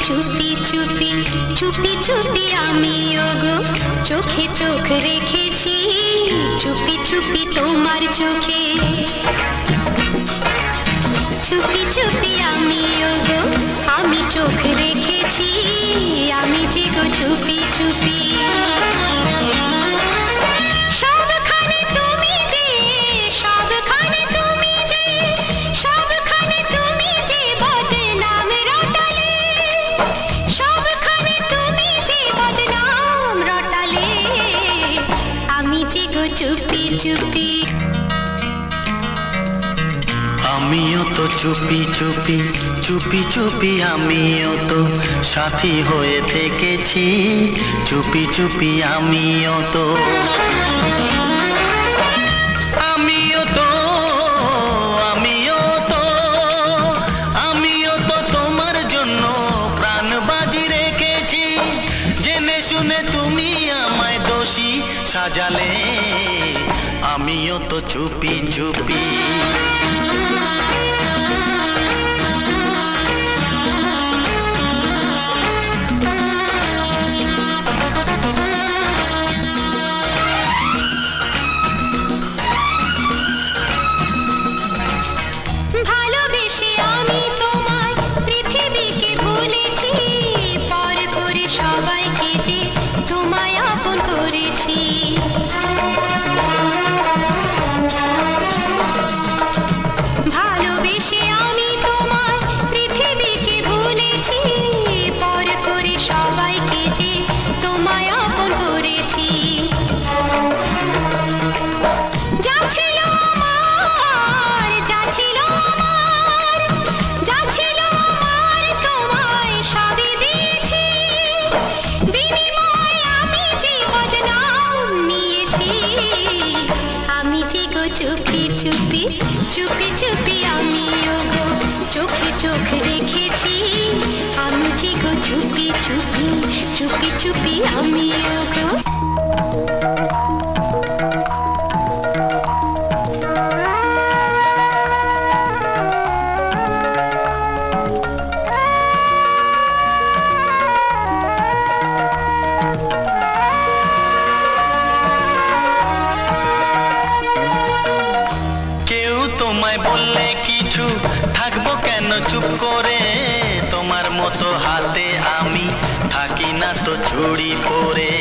চুপি চুপি চুপি চুপি আমি ওগো চোখে চোখ রেখেছি চুপি চুপি তোমার চোখে চুপি চুপি আমি ওগো আমি চোখ রেখেছি আমি যে গো চুপি চুপি সবখানে তুমি যে সবখানে তুমি যে সবখানে তুমি যে বদনাম রটালে সবখানে তুমি যে বদনাম রটালে আমি যে গো চুপি চুপি আমিও তো চুপি চুপি চুপি চুপি আমিও তো সাথী হয়ে থেকেছি চুপি চুপি আমিও তো আমিও তো আমিও তো আমিও তো তোমার জন্য প্রাণ বাজি রেখেছি জেনে শুনে তুমি আমায় দোষী সাজালে আমিও তো চুপি চুপি ভালোবেসে আমি তোমায় পৃথিবীকে ভুলেছি পর করে সবাইকে যে তোমায় আপন করেছি ভালোবেসে আমি তোমায় পৃথিবীকে ভুলেছি পর করে সবাইকে যে তোমায় আপন করেছি যা ছিল আমার যা ছিল আমার যা ছিল আমার তোমায় সবই দিয়েছি বিনিময়ে আমি যে বদনাম নিয়েছি আমি যে গো চুপি চুপি চুপি চুপি আমি ওগো চোখে চোখ রেখেছি আমি যে গো চুপি চুপি চুপি চুপি আমি ওগো তোমায় বললে কিছু থাকবো কেন চুপ করে তোমার মতো হাতে আমি থাকি না তো চুড়ি পরে